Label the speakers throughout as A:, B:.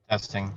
A: Testing.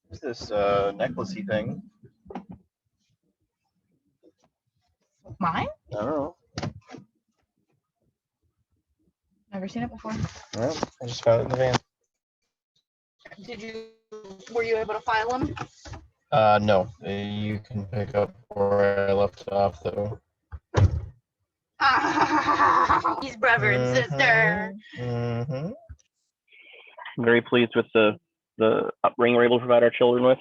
A: What's this necklacey thing?
B: Mine?
A: I don't know.
B: Never seen it before.
A: Well, I just found it in the van.
B: Were you able to file them?
A: No. You can pick up where I left off, though.
B: Ah, he's brother and sister.
A: Mm-hmm.
C: I'm very pleased with the upbringing we're able to provide our children with.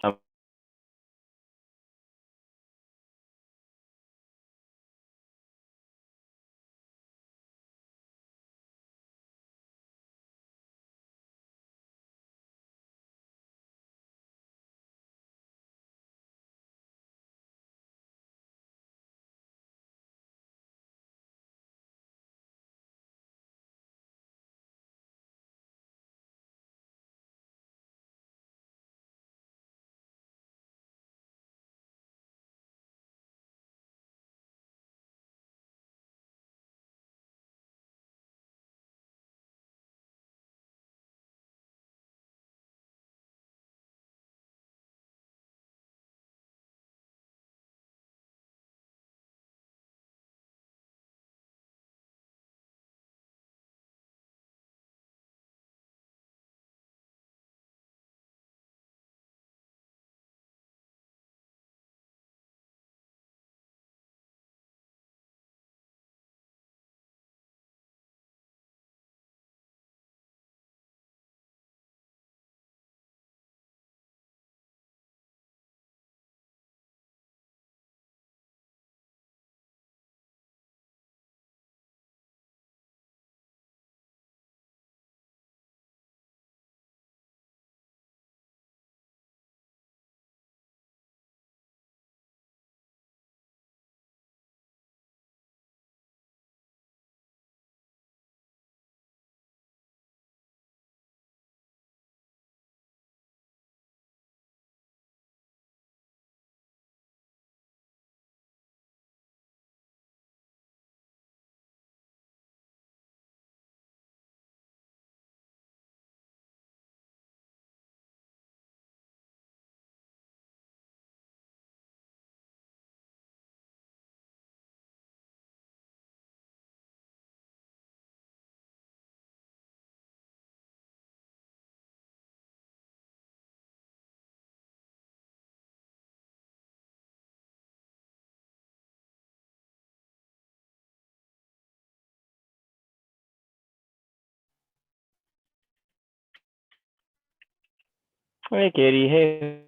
C: Hey, Katie. Hey.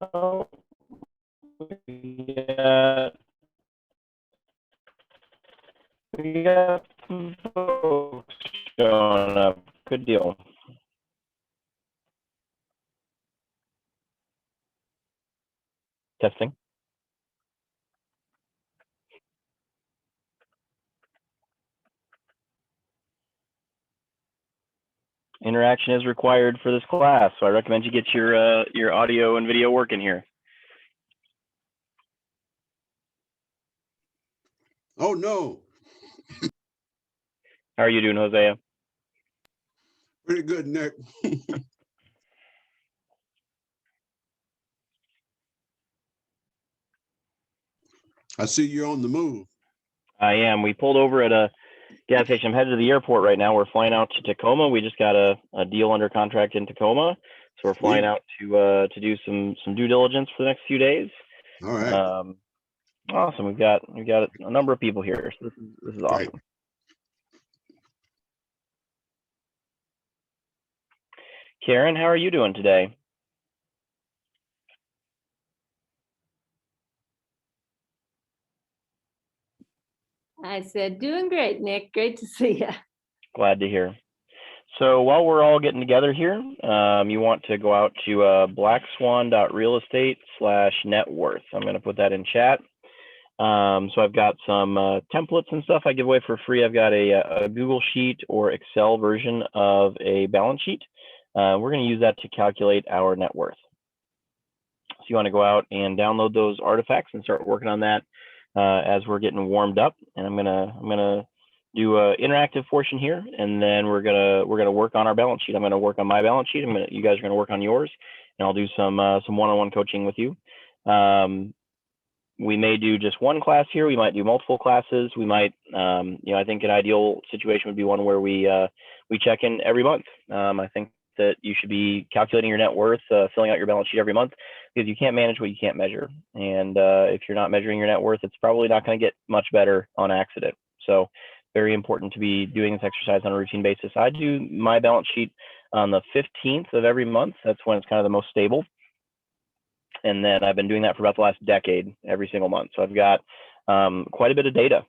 C: Oh, yeah. We got some folks showing up. Good deal. Testing. Interaction is required for this class, so I recommend you get your audio and video working here.
D: Oh no.
C: How are you doing, Hosea?
D: Pretty good, Nick. I see you're on the move.
C: I am. We pulled over at a gas station. I'm headed to the airport right now. We're flying out to Tacoma. We just got a deal under contract in Tacoma, so we're flying
D: Sweet.
C: out to do some due diligence for the next few days.
D: All right.
C: Awesome. We've got a number of people here, so this is
D: Great.
C: awesome. Karen, how are you doing today?
E: I said, doing great, Nick. Great to see you.
C: Glad to hear. So while we're all getting together here, you want to go out to blackswan.realestate/net worth. I'm going to put that in chat. So I've got some templates and stuff I give away for free. I've got a Google Sheet or Excel version of a balance sheet. We're going to use that to calculate our net worth. So you want to go out and download those artifacts and start working on that as we're getting warmed up. And I'm gonna do an interactive portion here, and then we're gonna work on our balance sheet. I'm gonna work on my balance sheet. You guys are gonna work on yours, and I'll do some one-on-one coaching with you. We may do just one class here. We might do multiple classes. We might, I think an ideal situation would be one where we check in every month. I think that you should be calculating your net worth, filling out your balance sheet every month, because you can't manage what you can't measure. And if you're not measuring your net worth, it's probably not going to get much better on accident. So very important to be doing this exercise on a routine basis. I do my balance sheet on the 15th of every month. That's when it's kind of the most stable. And then I've been doing that for about the last decade, every single month. So I've got quite a bit of data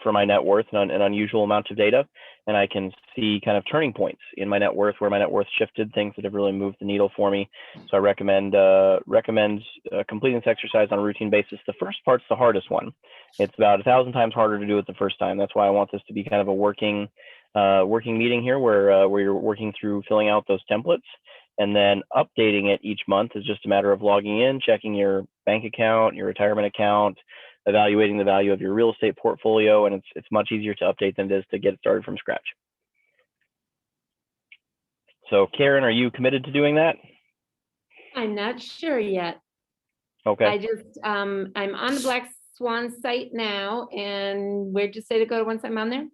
C: for my net worth, an unusual amount of data. And I can see kind of turning points in my net worth, where my net worth shifted, things that have really moved the needle for me. So I recommend completing this exercise on a routine basis. The first part's the hardest one. It's about 1,000 times harder to do it the first time. That's why I want this to be kind of a working meeting here, where you're working through filling out those templates. And then updating it each month is just a matter of logging in, checking your bank account, your retirement account, evaluating the value of your real estate portfolio, and it's much easier to update than it is to get started from scratch. So Karen, are you committed to doing that?
E: I'm not sure yet.
C: Okay.
E: I just, I'm on the Black Swan site now, and where'd you say to go once I'm on there?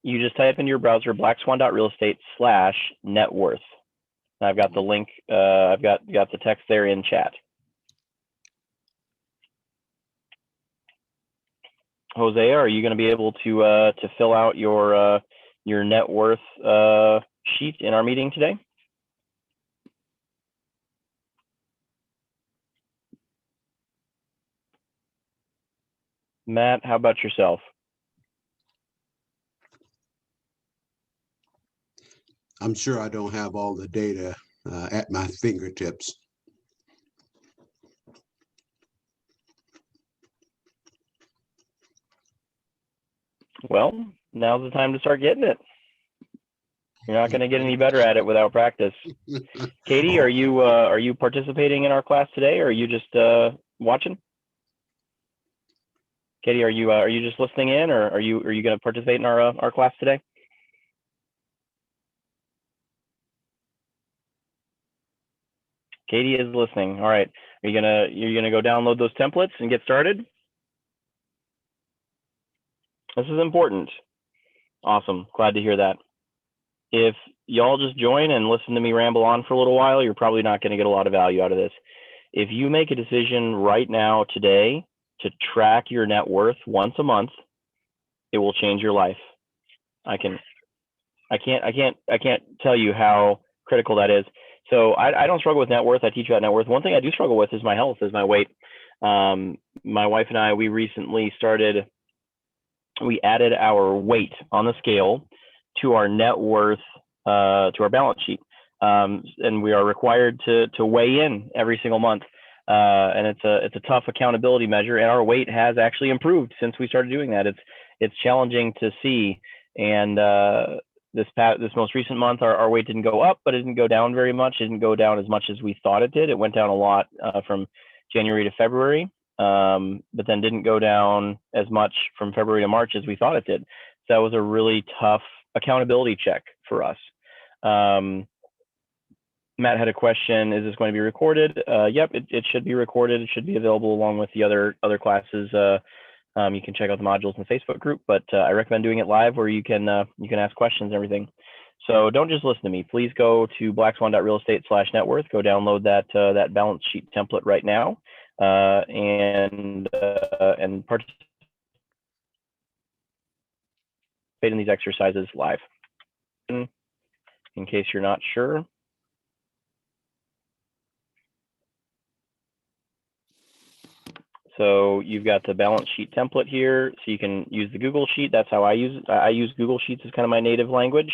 C: You just type in your browser blackswan.realestate/net worth. I've got the link. I've got the text there in chat. Hosea, are you going to be able to fill out your net worth sheet in our meeting today? Matt, how about yourself?
D: I'm sure I don't have all the data at my fingertips.
C: Well, now's the time to start getting it. You're not going to get any better at it without practice. Katie, are you participating in our class today, or are you just watching? Katie, are you just listening in, or are you going to participate in our class today? Katie is listening. All right. You're gonna go download those templates and get started? This is important. Awesome. Glad to hear that. If y'all just join and listen to me ramble on for a little while, you're probably not going to get a lot of value out of this. If you make a decision right now today to track your net worth once a month, it will change your life. I can't tell you how critical that is. So I don't struggle with net worth. I teach you about net worth. One thing I do struggle with is my health, is my weight. My wife and I, we recently we added our weight on the scale to our net worth, to our balance sheet. And we are required to weigh in every single month. And it's a tough accountability measure, and our weight has actually improved since we started doing that. It's challenging to see. And this most recent month, our weight didn't go up, but it didn't go down very much. It didn't go down as much as we thought it did. It went down a lot from January to February, but then didn't go down as much from February to March as we thought it did. So that was a really tough accountability check for us. Matt had a question. Is this going to be recorded? Yep, it should be recorded. It should be available along with the other classes You can check out the modules in the Facebook group, but I recommend doing it live where you can ask questions and everything. So don't just listen to me. Please go to blackswan.realestate/networth. Go download that balance sheet template right now, and participate in these exercises live. In case you're not sure. So you've got the balance sheet template here, so you can use the Google Sheet. That's how I use it. I use Google Sheets as kind of my native language.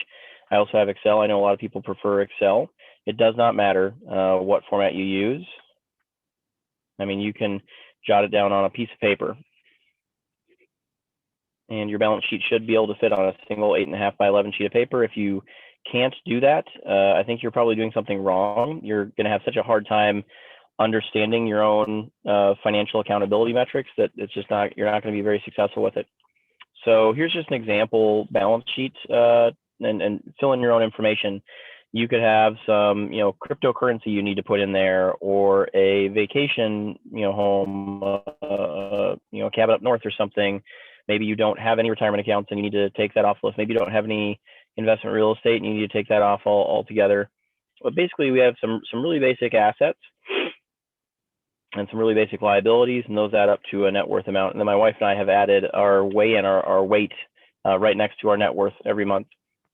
C: I also have Excel. I know a lot of people prefer Excel. It does not matter what format you use. I mean, you can jot it down on a piece of paper, and your balance sheet should be able to fit on a single 8.5 by 11 sheet of paper. If you can't do that, I think you're probably doing something wrong. You're going to have such a hard time understanding your own financial accountability metrics that it's just not, you're not going to be very successful with it. So here's just an example balance sheet, and fill in your own information. You could have some, cryptocurrency you need to put in there, or a vacation, home, cabin up north or something. Maybe you don't have any retirement accounts and you need to take that off the list. Maybe you don't have any investment real estate and you need to take that off altogether. But basically, we have some really basic assets and some really basic liabilities, and those add up to a net worth amount. And then my wife and I have added our weigh-in, our weight, right next to our net worth every month.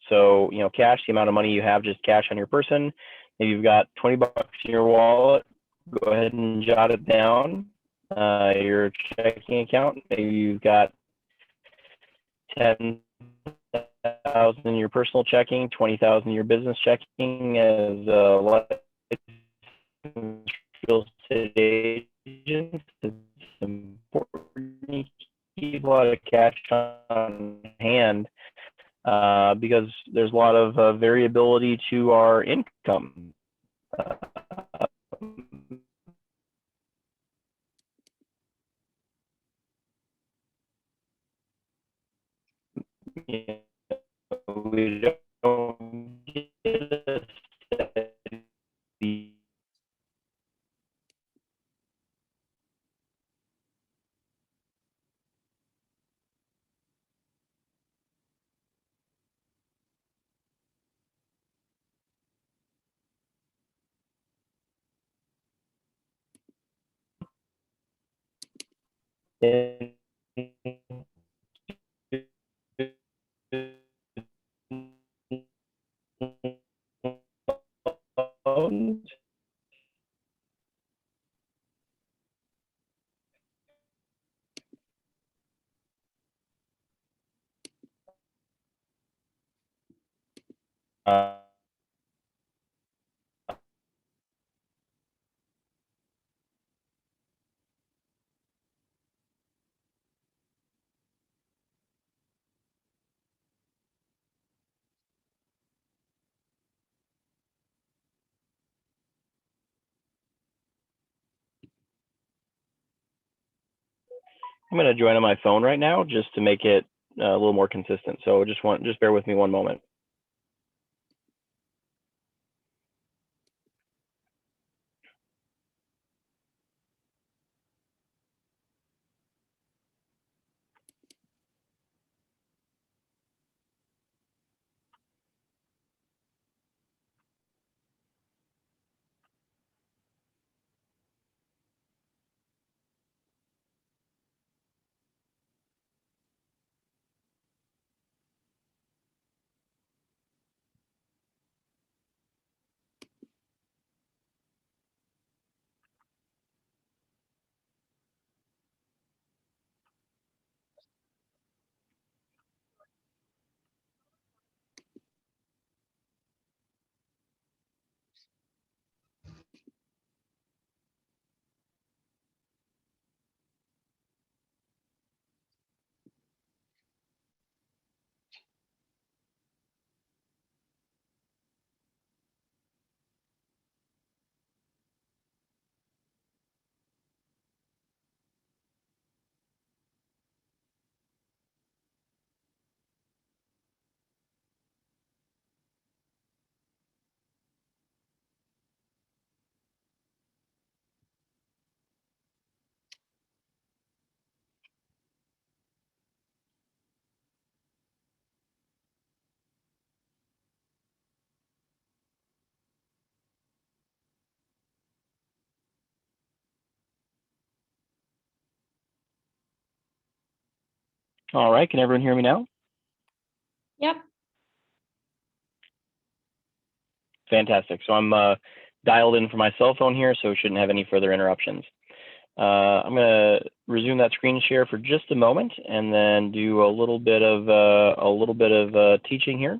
C: So, cash, the amount of money you have, just cash on your person. Maybe you've got 20 bucks in your wallet, go ahead and jot it down. Your checking account, maybe you've got 10,000 in your personal checking, 20,000 in your business checking as a real estate agent. It's important to keep a lot of cash on hand because there's a lot of variability to our income. We don't get a steady uh, I'm going to join on my phone right now just to make it a little more consistent. So just bear with me one moment. All right, can everyone hear me now?
E: Yep.
C: Fantastic. So I'm dialed in from my cell phone here, so shouldn't have any further interruptions. I'm going to resume that screen share for just a moment, and then do a little bit of teaching here.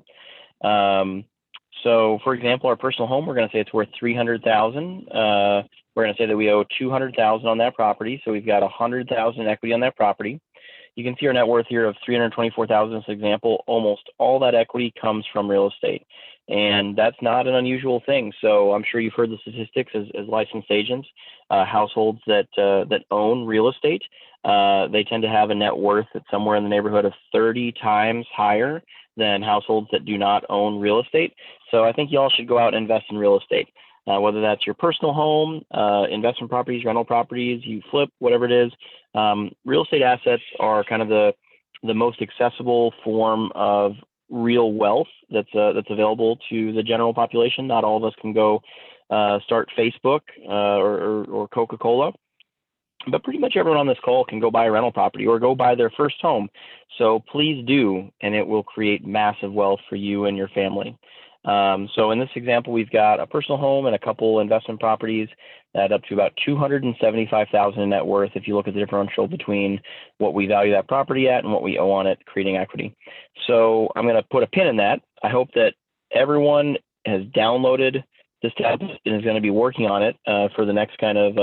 C: So, for example, our personal home, we're going to say it's worth $300,000. We're going to say that we owe $200,000 on that property, so we've got $100,000 in equity on that property. You can see our net worth here of $324,000 as an example. Almost all that equity comes from real estate, and that's not an unusual thing. So I'm sure you've heard the statistics as licensed agents. Households that own real estate, they tend to have a net worth that's somewhere in the neighborhood of 30 times higher than households that do not own real estate. So I think you all should go out and invest in real estate. Whether that's your personal home, investment properties, rental properties, you flip, whatever it is. Real estate assets are kind of the most accessible form of real wealth that's available to the general population. Not all of us can go start Facebook or Coca-Cola, but pretty much everyone on this call can go buy a rental property or go buy their first home. So please do, and it will create massive wealth for you and your family. So in this example, we've got a personal home and a couple investment properties that add up to about $275,000 in net worth if you look at the differential between what we value that property at and what we owe on it, creating equity. So I'm going to put a pin in that. I hope that everyone has downloaded this tablet and is going to be working on it for the next kind of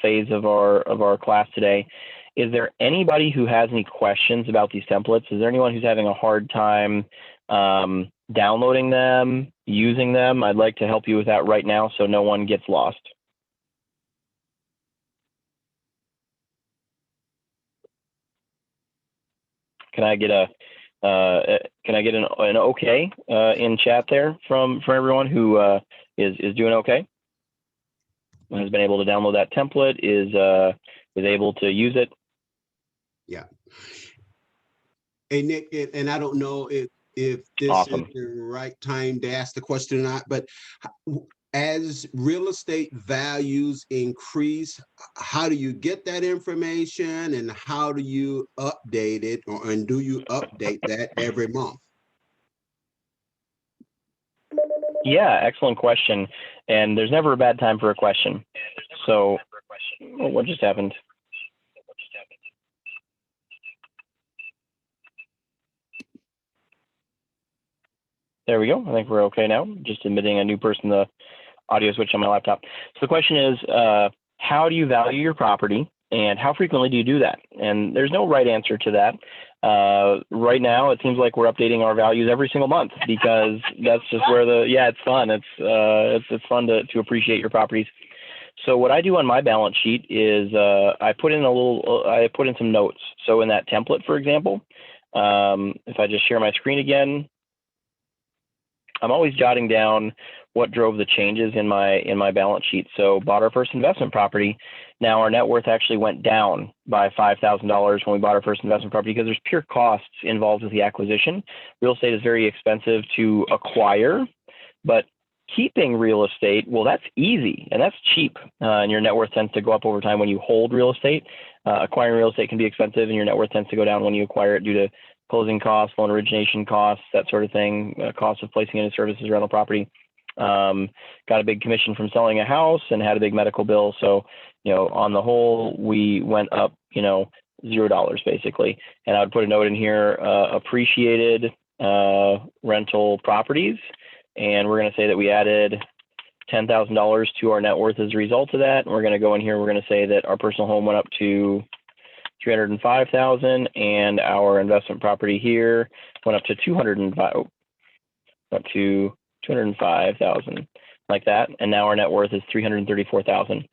C: phase of our class today. Is there anybody who has any questions about these templates? Is there anyone who's having a hard time downloading them, using them? I'd like to help you with that right now so no one gets lost. Can I get an okay in chat there from everyone who is doing okay? Has been able to download that template, is able to use it?
D: Yeah. Hey, Nick, and I don't know if this
C: Awesome.
D: is the right time to ask the question or not, but as real estate values increase, how do you get that information and how do you update it, and do you update that every month?
C: Yeah, excellent question. And there's never a bad time for a question. So, what just happened? There we go. I think we're okay now. Just admitting a new person, the audio switch on my laptop. So the question is, how do you value your property and how frequently do you do that? And there's no right answer to that. Right now, it seems like we're updating our values every single month because that's just where it's fun. It's fun to appreciate your properties. So what I do on my balance sheet is I put in some notes. So in that template, for example, if I just share my screen again, I'm always jotting down what drove the changes in my balance sheet. So bought our first investment property. Now our net worth actually went down by $5,000 when we bought our first investment property because there's pure costs involved with the acquisition. Real estate is very expensive to acquire, but keeping real estate, well, that's easy and that's cheap. And your net worth tends to go up over time when you hold real estate. Acquiring real estate can be expensive and your net worth tends to go down when you acquire it due to closing costs, loan origination costs, that sort of thing, cost of placing into services, rental property. Got a big commission from selling a house and had a big medical bill. So, on the whole, we went up, $0 basically. And I would put a note in here, appreciated rental properties. And we're going to say that we added $10,000 to our net worth as a result of that. And we're going to go in here, we're going to say that our personal home went up to $305,000 and our investment property here went up to $205,000, like that. And now our net worth is $334,000.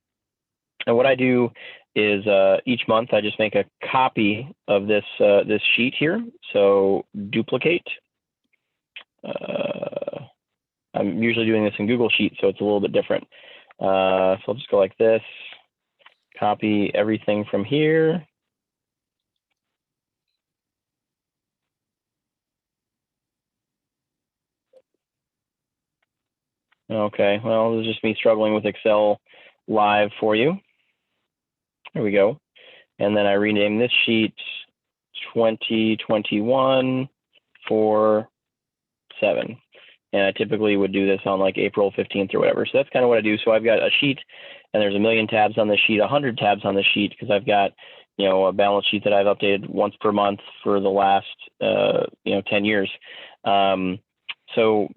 C: And what I do is each month I just make a copy of this sheet here. So duplicate. I'm usually doing this in Google Sheets, so it's a little bit different. So I'll just go like this, copy everything from here. Okay, well, this is just me struggling with Excel live for you. There we go. And then I rename this sheet 2021 4/7. And I typically would do this on like April 15th or whatever. So that's kind of what I do. So I've got a sheet, and there's 1,000,000 tabs on the sheet, 100 tabs on the sheet, because I've got, a balance sheet that I've updated once per month for the last, 10 years. So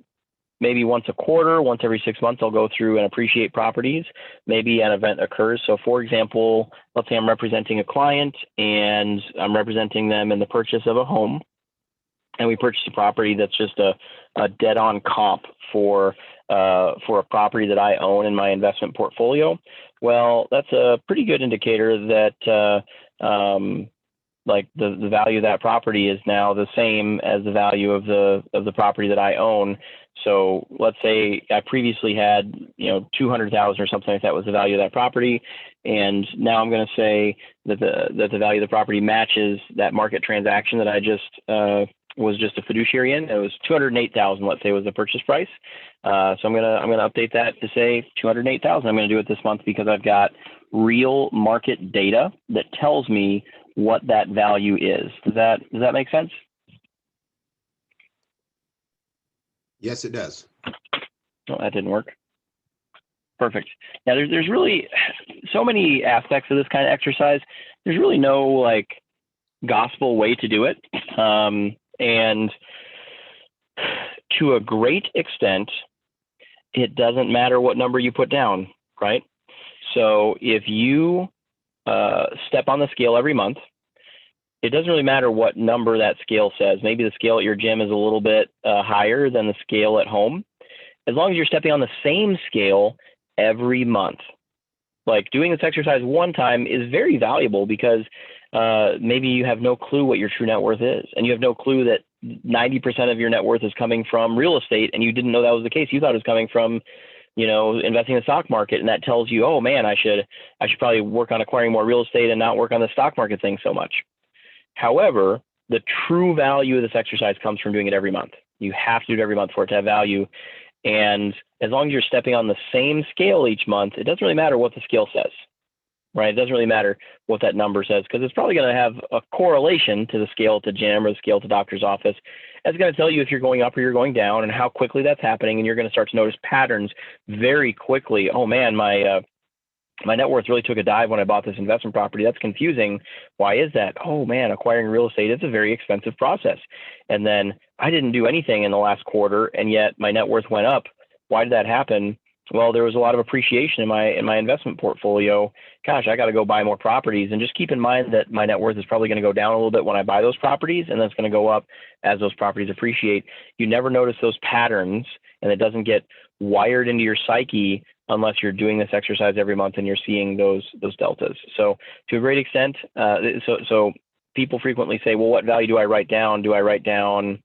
C: maybe once a quarter, once every 6 months, I'll go through and appreciate properties. Maybe an event occurs. So for example, let's say I'm representing a client and I'm representing them in the purchase of a home, and we purchased a property that's just a dead-on comp for a property that I own in my investment portfolio. Well, that's a pretty good indicator that like the value of that property is now the same as the value of the property that I own. So let's say I previously had 200,000 or something like that was the value of that property, and now I'm going to say that the value of the property matches that market transaction that I just was just a fiduciary in. It was 208,000, let's say, was the purchase price. So I'm gonna update that to say 208,000. I'm gonna do it this month because I've got real market data that tells me what that value is. Does that make sense?
D: Yes, it does.
C: Oh, that didn't work. Perfect. Now there's really so many aspects of this kind of exercise. There's really no like gospel way to do it. And to a great extent, it doesn't matter what number you put down, right? So if you step on the scale every month, it doesn't really matter what number that scale says. Maybe the scale at your gym is a little bit higher than the scale at home. As long as you're stepping on the same scale every month. Like doing this exercise one time is very valuable because maybe you have no clue what your true net worth is, and you have no clue that 90% of your net worth is coming from real estate, and you didn't know that was the case. You thought it was coming from, investing in the stock market, and that tells you, oh man, I should probably work on acquiring more real estate and not work on the stock market thing so much. However, the true value of this exercise comes from doing it every month. You have to do it every month for it to have value. And as long as you're stepping on the same scale each month, it doesn't really matter what the scale says, right? It doesn't really matter what that number says, because it's probably going to have a correlation to the scale at the gym or the scale at the doctor's office. It's going to tell you if you're going up or you're going down and how quickly that's happening. And you're going to start to notice patterns very quickly. Oh man, my net worth really took a dive when I bought this investment property. That's confusing. Why is that? Oh man, acquiring real estate is a very expensive process. And then I didn't do anything in the last quarter, and yet my net worth went up. Why did that happen? Well, there was a lot of appreciation in my investment portfolio. Gosh, I got to go buy more properties. And just keep in mind that my net worth is probably going to go down a little bit when I buy those properties, and then it's going to go up as those properties appreciate. You never notice those patterns, and it doesn't get wired into your psyche unless you're doing this exercise every month and you're seeing those deltas. So to a great extent, so people frequently say, well, what value do I write down? Do I write down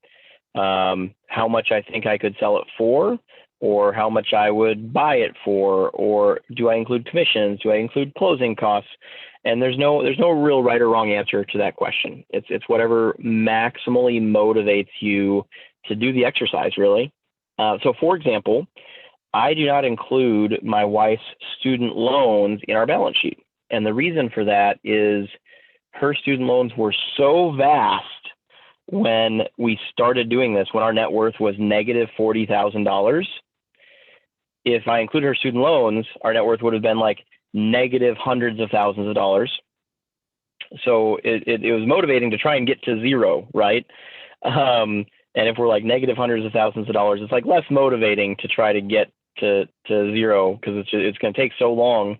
C: how much I think I could sell it for, or how much I would buy it for, or do I include commissions? Do I include closing costs? And there's no real right or wrong answer to that question. It's whatever maximally motivates you to do the exercise, really. So for example, I do not include my wife's student loans in our balance sheet. And the reason for that is her student loans were so vast when we started doing this, when our net worth was negative $40,000. If I included her student loans, our net worth would have been like negative hundreds of thousands of dollars. So it was motivating to try and get to zero, right? And if we're like negative hundreds of thousands of dollars, it's like less motivating to try to get to zero, because it's going to take so long.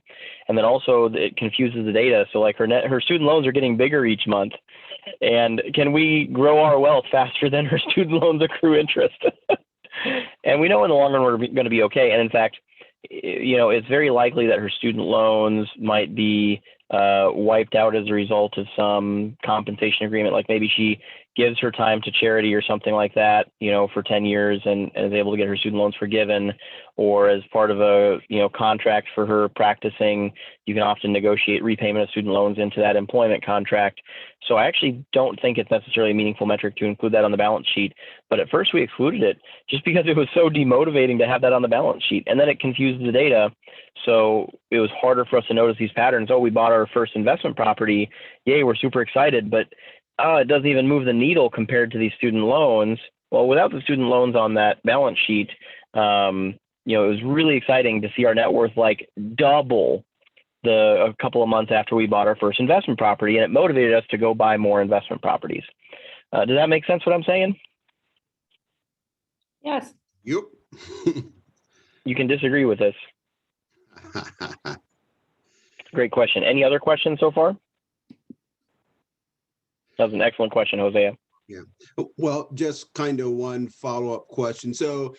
C: And then also it confuses the data. So like her student loans are getting bigger each month. And can we grow our wealth faster than her student loans accrue interest? And we know in the long run we're going to be okay. And in fact, it's very likely that her student loans might be wiped out as a result of some compensation agreement. Like maybe she gives her time to charity or something like that, for 10 years and is able to get her student loans forgiven, or as part of a, contract for her practicing, you can often negotiate repayment of student loans into that employment contract. So I actually don't think it's necessarily a meaningful metric to include that on the balance sheet. But at first we excluded it just because it was so demotivating to have that on the balance sheet. And then it confused the data. So it was harder for us to notice these patterns. Oh, we bought our first investment property. Yay, we're super excited. But oh, it doesn't even move the needle compared to these student loans. Well, without the student loans on that balance sheet, you know, it was really exciting to see our net worth like double a couple of months after we bought our first investment property, and it motivated us to go buy more investment properties. Does that make sense what I'm saying?
E: Yes.
D: Yep.
C: You can disagree with this. Great question. Any other questions so far? That was an excellent question, Hosea.
D: Yeah. Well, just kind of one follow-up question. So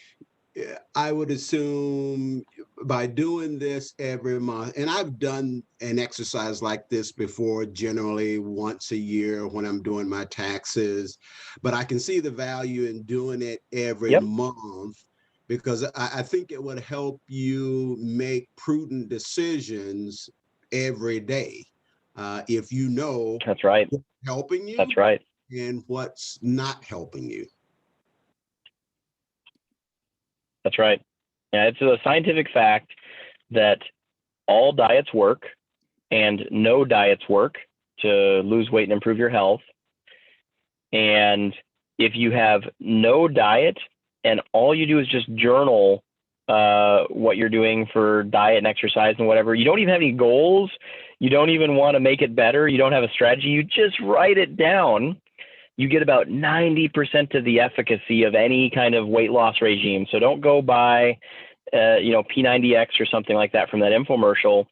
D: I would assume by doing this every month, and I've done an exercise like this before, generally once a year when I'm doing my taxes, but I can see the value in doing it every month, because I think it would help you make prudent decisions every day. If you know
C: That's right.
D: what's helping you,
C: That's right.
D: and what's not helping you.
C: That's right. Yeah, it's a scientific fact that all diets work and no diets work to lose weight and improve your health. And if you have no diet and all you do is just journal what you're doing for diet and exercise and whatever, you don't even have any goals, you don't even want to make it better, you don't have a strategy, you just write it down, you get about 90% of the efficacy of any kind of weight loss regime. So don't go buy, you know, P90X or something like that from that infomercial.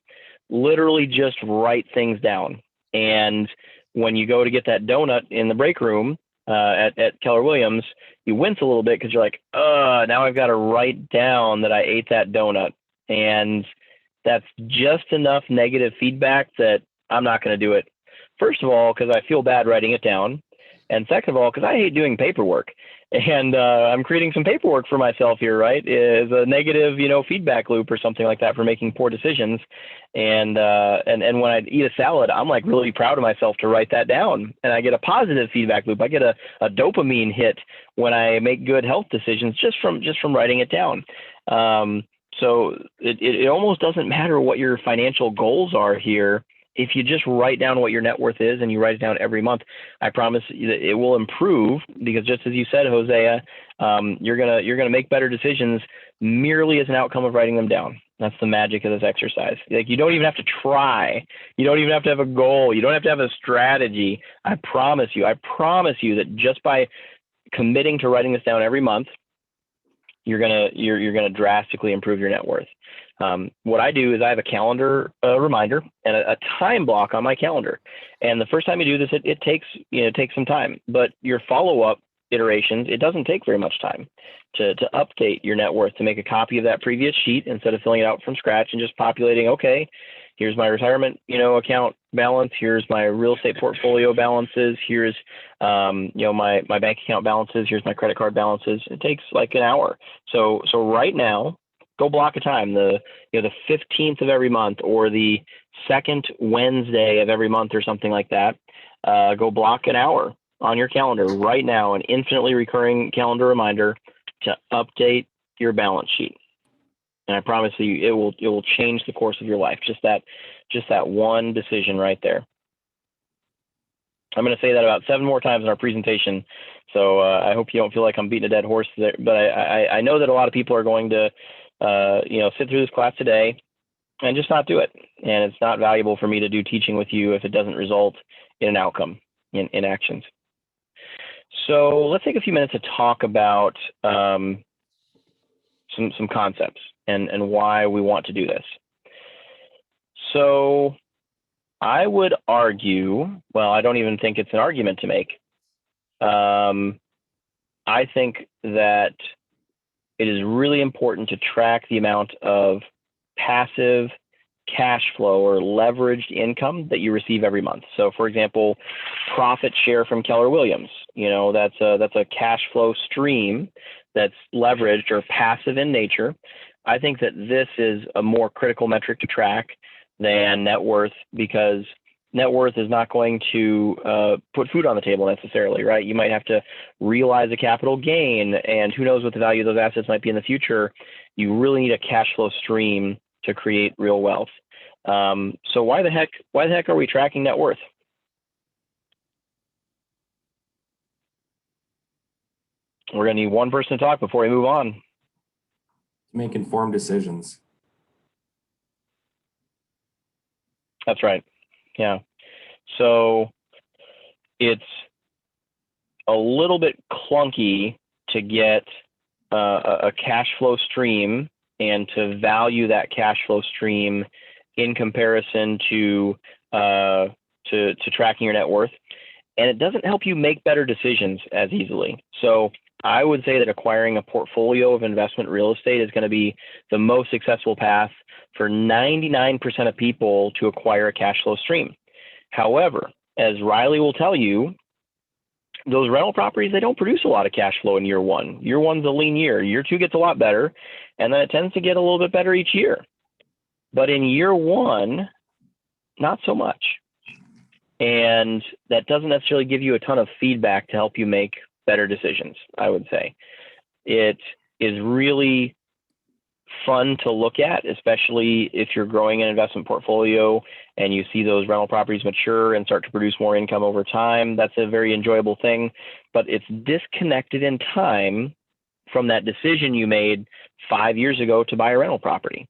C: Literally just write things down. And when you go to get that donut in the break room at Keller Williams, you wince a little bit because you're like, now I've got to write down that I ate that donut. And that's just enough negative feedback that I'm not going to do it. First of all, because I feel bad writing it down. And second of all, because I hate doing paperwork, and I'm creating some paperwork for myself here, right? Is a negative, you know, feedback loop or something like that for making poor decisions. And when I eat a salad, I'm like really proud of myself to write that down, and I get a positive feedback loop. I get a dopamine hit when I make good health decisions just from writing it down. So it almost doesn't matter what your financial goals are here. If you just write down what your net worth is and you write it down every month, I promise you that it will improve, because just as you said, Hosea, you're gonna make better decisions merely as an outcome of writing them down. That's the magic of this exercise. Like, you don't even have to try. You don't even have to have a goal. You don't have to have a strategy. I promise you that just by committing to writing this down every month, you're gonna drastically improve your net worth. What I do is I have a calendar reminder and a time block on my calendar. And the first time you do this, it takes some time. But your follow-up iterations, it doesn't take very much time to update your net worth, to make a copy of that previous sheet instead of filling it out from scratch and just populating, okay, here's my retirement, account balance, here's my real estate portfolio balances, here's my bank account balances, here's my credit card balances. It takes like an hour. So right now, go block a time, the 15th of every month or the second Wednesday of every month or something like that. Go block an hour on your calendar right now, an infinitely recurring calendar reminder to update your balance sheet. And I promise you, it will change the course of your life. Just that one decision right there. I'm going to say that about 7 more times in our presentation. So I hope you don't feel like I'm beating a dead horse there. But I know that a lot of people are going to sit through this class today and just not do it. And it's not valuable for me to do teaching with you if it doesn't result in an outcome, in actions. So let's take a few minutes to talk about some concepts and why we want to do this. So I would argue, well, I don't even think it's an argument to make. I think that it is really important to track the amount of passive cash flow or leveraged income that you receive every month. So for example, profit share from Keller Williams, that's a cash flow stream that's leveraged or passive in nature. I think that this is a more critical metric to track than net worth, because net worth is not going to put food on the table necessarily, right? You might have to realize a capital gain, and who knows what the value of those assets might be in the future. You really need a cash flow stream to create real wealth. So why the heck are we tracking net worth? We're going to need one person to talk before we move on.
F: Make informed decisions.
C: That's right. Yeah. So it's a little bit clunky to get a cash flow stream and to value that cash flow stream in comparison to tracking your net worth. And it doesn't help you make better decisions as easily. So I would say that acquiring a portfolio of investment real estate is going to be the most successful path for 99% of people to acquire a cash flow stream. However, as Riley will tell you, those rental properties, they don't produce a lot of cash flow in year one. Year one's a lean year. Year two gets a lot better, and then it tends to get a little bit better each year. But in year one, not so much. And that doesn't necessarily give you a ton of feedback to help you make better decisions, I would say. It is really fun to look at, especially if you're growing an investment portfolio and you see those rental properties mature and start to produce more income over time. That's a very enjoyable thing, but it's disconnected in time from that decision you made 5 years ago to buy a rental property.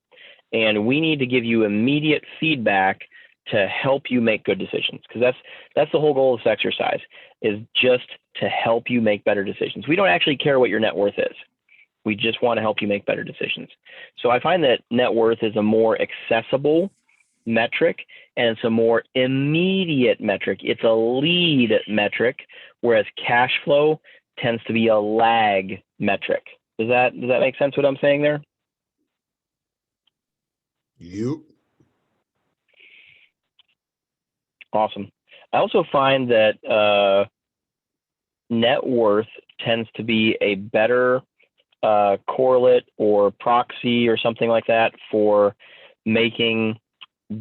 C: And we need to give you immediate feedback to help you make good decisions, because that's the whole goal of this exercise, is just to help you make better decisions. We don't actually care what your net worth is. We just want to help you make better decisions. So I find that net worth is a more accessible metric, and it's a more immediate metric. It's a lead metric, whereas cash flow tends to be a lag metric. Does that make sense what I'm saying there?
D: You.
C: Awesome. I also find that net worth tends to be a better correlate or proxy or something like that for making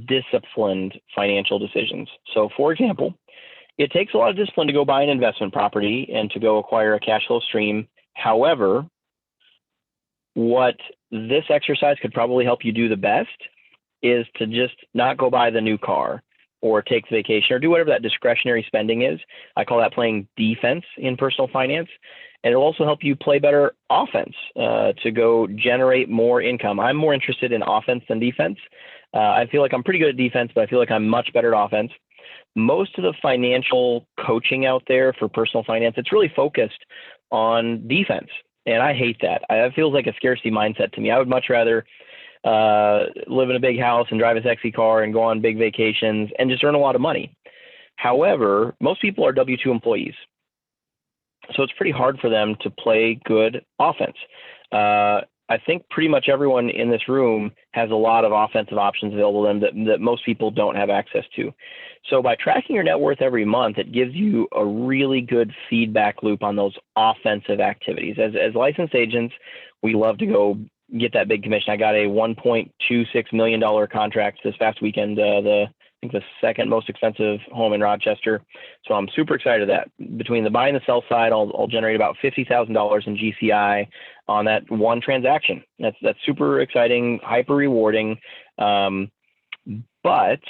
C: disciplined financial decisions. So for example, it takes a lot of discipline to go buy an investment property and to go acquire a cash flow stream. However, what this exercise could probably help you do the best is to just not go buy the new car or take vacation or do whatever that discretionary spending is. I call that playing defense in personal finance. And it'll also help you play better offense to go generate more income. I'm more interested in offense than defense. I feel like I'm pretty good at defense, but I feel like I'm much better at offense. Most of the financial coaching out there for personal finance, it's really focused on defense. And I hate that. It feels like a scarcity mindset to me. I would much rather live in a big house and drive a sexy car and go on big vacations and just earn a lot of money. However, most people are W-2 employees. So it's pretty hard for them to play good offense. I think pretty much everyone in this room has a lot of offensive options available to them that most people don't have access to. So by tracking your net worth every month, it gives you a really good feedback loop on those offensive activities. As licensed agents, we love to go get that big commission. I got a $1.26 million contract this past weekend, I think the second most expensive home in Rochester. So I'm super excited that between the buy and the sell side, I'll generate about $50,000 in GCI on that one transaction. That's super exciting, hyper rewarding. But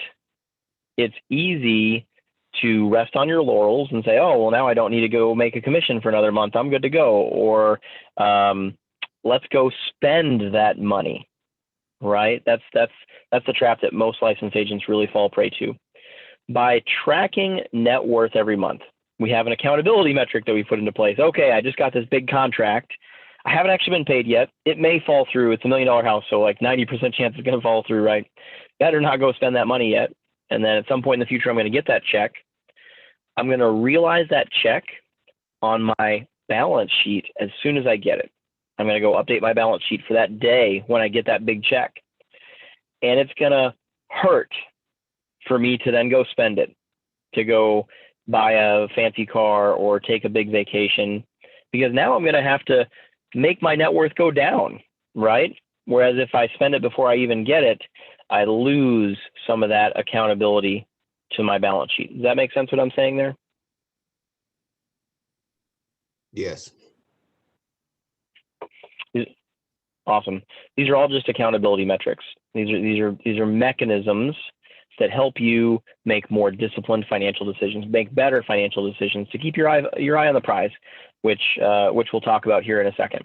C: it's easy to rest on your laurels and say, oh, well, now I don't need to go make a commission for another month. I'm good to go. Or let's go spend that money. Right? That's the trap that most licensed agents really fall prey to. By tracking net worth every month, we have an accountability metric that we put into place. Okay, I just got this big contract. I haven't actually been paid yet. It may fall through. It's $1 million house, so like 90% chance it's going to fall through, right? Better not go spend that money yet. And then at some point in the future, I'm going to get that check. I'm going to realize that check on my balance sheet as soon as I get it. I'm going to go update my balance sheet for that day when I get that big check. And it's going to hurt for me to then go spend it, to go buy a fancy car or take a big vacation, because now I'm going to have to make my net worth go down, right? Whereas if I spend it before I even get it, I lose some of that accountability to my balance sheet. Does that make sense what I'm saying there?
D: Yes.
C: Awesome. These are all just accountability metrics. These are mechanisms that help you make more disciplined financial decisions, make better financial decisions, to keep your eye on the prize. which we'll talk about here in a second.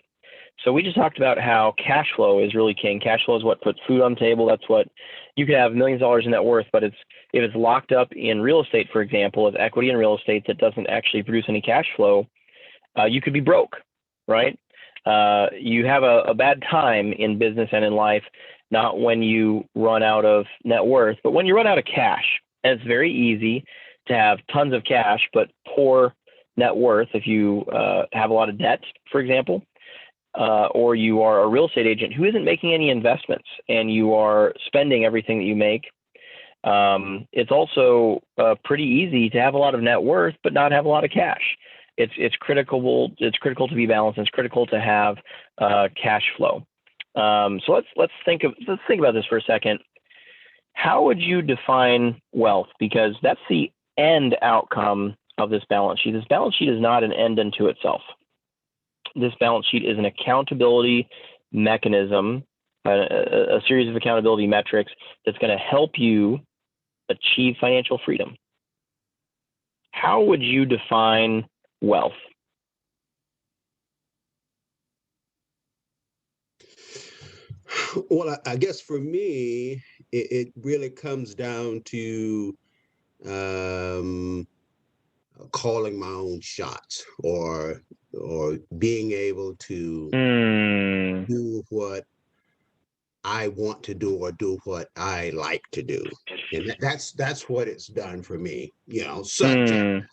C: So we just talked about how cash flow is really king. Cash flow is what puts food on the table. That's what you could have millions of dollars in net worth, but if it's locked up in real estate, for example, as equity in real estate that doesn't actually produce any cash flow, you could be broke, right? You have a bad time in business and in life, not when you run out of net worth, but when you run out of cash. And it's very easy to have tons of cash, but poor net worth if you have a lot of debt, for example. Or you are a real estate agent who isn't making any investments and you are spending everything that you make. It's also pretty easy to have a lot of net worth but not have a lot of cash. It's critical to be balanced. It's critical to have cash flow. So let's think about this for a second. How would you define wealth? Because that's the end outcome of this balance sheet. This balance sheet is not an end unto itself. This balance sheet is an accountability mechanism, a series of accountability metrics that's going to help you achieve financial freedom. How would you define wealth?
D: Well, I guess for me, it really comes down to calling my own shots, or being able to do what I want to do, or do what I like to do. And that's what it's done for me, such as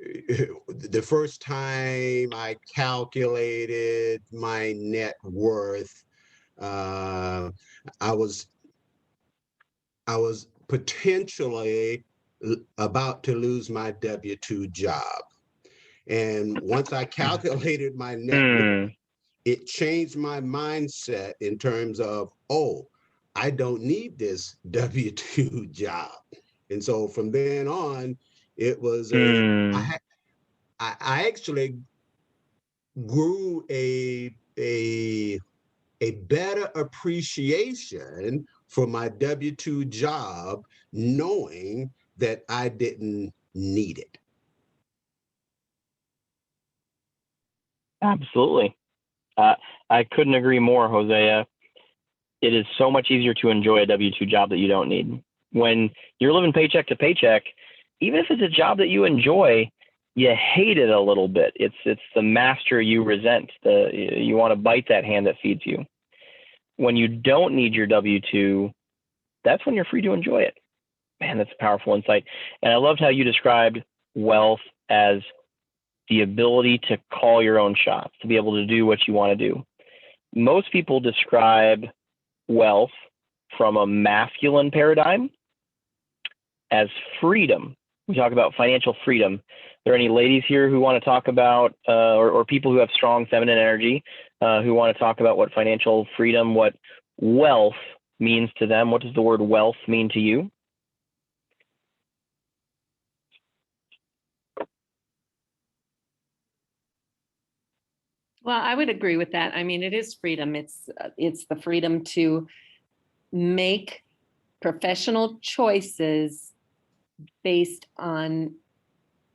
D: the first time I calculated my net worth, I was potentially about to lose my W-2 job. And once I calculated my net worth, it changed my mindset in terms of, oh, I don't need this W-2 job. And so from then on, it was I actually grew a better appreciation for my W-2 job, knowing that I didn't need it.
C: Absolutely. I couldn't agree more, Hosea. It is so much easier to enjoy a W-2 job that you don't need. When you're living paycheck to paycheck, even if it's a job that you enjoy, you hate it a little bit. It's the master you resent. You want to bite that hand that feeds you. When you don't need your W-2, that's when you're free to enjoy it. Man, that's a powerful insight. And I loved how you described wealth as the ability to call your own shots, to be able to do what you want to do. Most people describe wealth from a masculine paradigm as freedom. We talk about financial freedom. Are there any ladies here who want to talk about, or people who have strong feminine energy, who want to talk about what financial freedom, what wealth means to them? What does the word wealth mean to you?
E: Well, I would agree with that. I mean, it is freedom. It's the freedom to make professional choices based on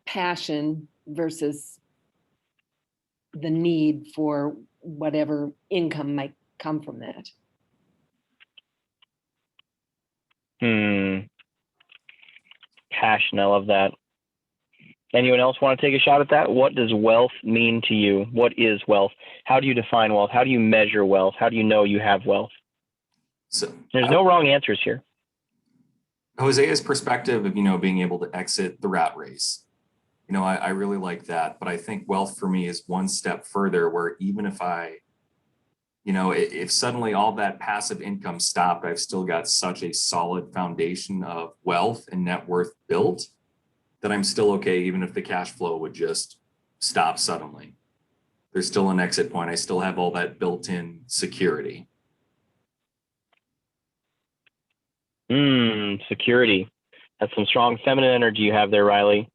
E: passion versus the need for whatever income might come from that.
C: Passion, I love that. Anyone else want to take a shot at that? What does wealth mean to you? What is wealth? How do you define wealth? How do you measure wealth? How do you know you have wealth?
F: So
C: There's no wrong answers here.
F: Hosea's perspective of, being able to exit the rat race, I really like that. But I think wealth for me is one step further, where even if if suddenly all that passive income stopped, I've still got such a solid foundation of wealth and net worth built that I'm still okay, even if the cash flow would just stop suddenly. There's still an exit point. I still have all that built-in security.
C: Security. That's some strong feminine energy you have there, Riley.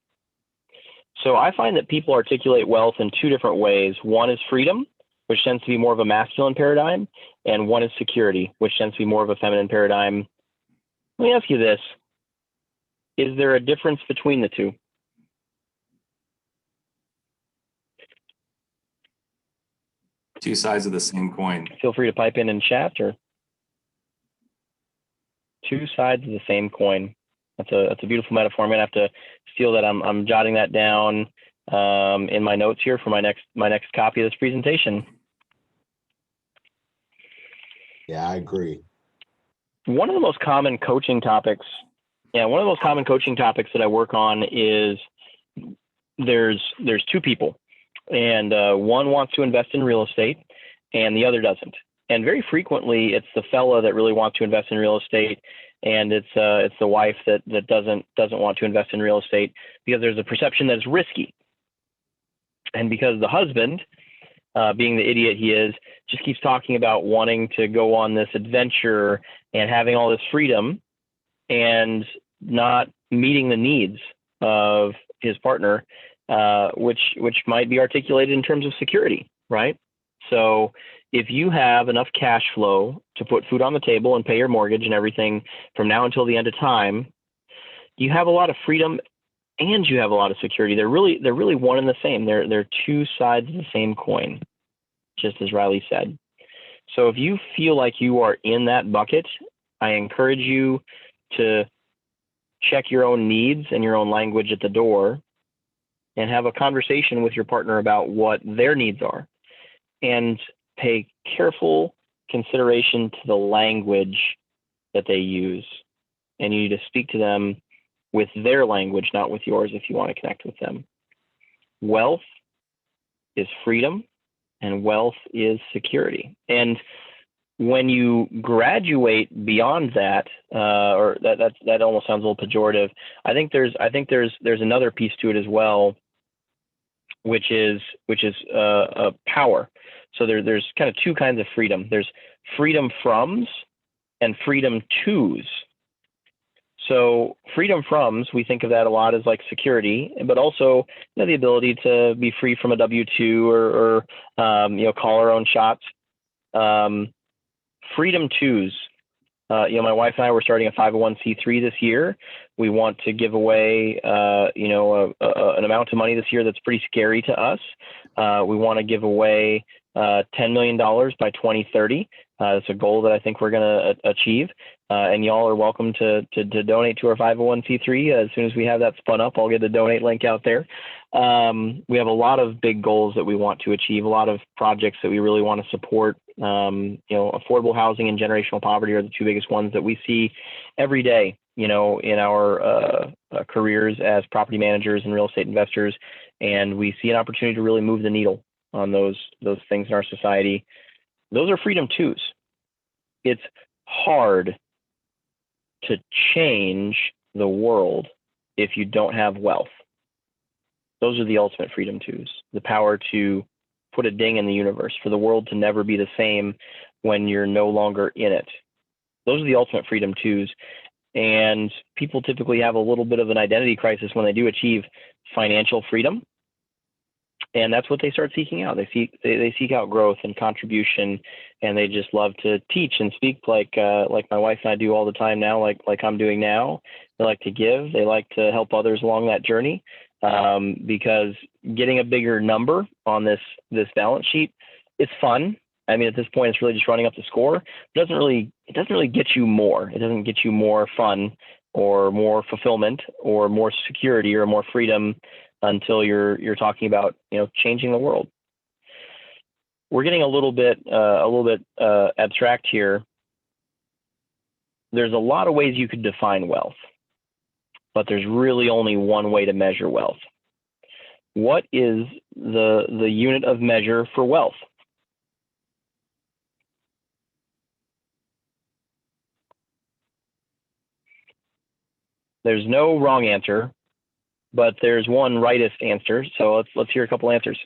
C: So I find that people articulate wealth in two different ways. One is freedom, which tends to be more of a masculine paradigm, and one is security, which tends to be more of a feminine paradigm. Let me ask you this. Is there a difference between the two?
F: Two sides of the same coin.
C: Feel free to pipe in chat, or two sides of the same coin. That's a beautiful metaphor. I'm gonna have to steal that. I'm jotting that down in my notes here for my next copy of this presentation.
D: Yeah, I agree.
C: One of the most common coaching topics, that I work on is there's two people, and one wants to invest in real estate and the other doesn't. And very frequently it's the fella that really wants to invest in real estate, and it's the wife that doesn't want to invest in real estate because there's a perception that it's risky. And because the husband, being the idiot he is, just keeps talking about wanting to go on this adventure and having all this freedom and not meeting the needs of his partner, which might be articulated in terms of security, right? So if you have enough cash flow to put food on the table and pay your mortgage and everything from now until the end of time, you have a lot of freedom and you have a lot of security. They're really one and the same. They're two sides of the same coin, just as Riley said. So if you feel like you are in that bucket, I encourage you to check your own needs and your own language at the door and have a conversation with your partner about what their needs are, and pay careful consideration to the language that they use. And you need to speak to them with their language, not with yours, if you want to connect with them. Wealth is freedom and wealth is security. And when you graduate beyond that, or that almost sounds a little pejorative, I think there's another piece to it as well, which is power. So there's kind of two kinds of freedom. There's freedom froms and freedom tos. So freedom froms, we think of that a lot as like security, but also the ability to be free from a W-2 or call our own shots. Freedom tos. My wife and I were starting a 501c3 this year. We want to give away, an amount of money this year that's pretty scary to us. We want to give away $10 million by 2030. It's a goal that I think we're going to achieve. And y'all are welcome to donate to our 501c3. As soon as we have that spun up, I'll get the donate link out there. We have a lot of big goals that we want to achieve, a lot of projects that we really want to support. Affordable housing and generational poverty are the two biggest ones that we see every day, in our careers as property managers and real estate investors. And we see an opportunity to really move the needle on those things in our society. Those are freedom twos. It's hard to change the world if you don't have wealth. Those are the ultimate freedom twos, the power to put a ding in the universe, for the world to never be the same when you're no longer in it. Those are the ultimate freedom twos. And people typically have a little bit of an identity crisis when they do achieve financial freedom. And that's what they start seeking out. They seek out growth and contribution, and they just love to teach and speak like my wife and I do all the time now, like I'm doing now. They like to give. They like to help others along that journey, because getting a bigger number on this balance sheet is fun. I mean, at this point, it's really just running up the score. It doesn't really get you more. It doesn't get you more fun or more fulfillment or more security or more freedom until you're talking about changing the world. We're getting a little bit abstract here. There's a lot of ways you could define wealth, but there's really only one way to measure wealth. What is the unit of measure for wealth? There's no wrong answer, but there's one rightest answer. So let's hear a couple answers.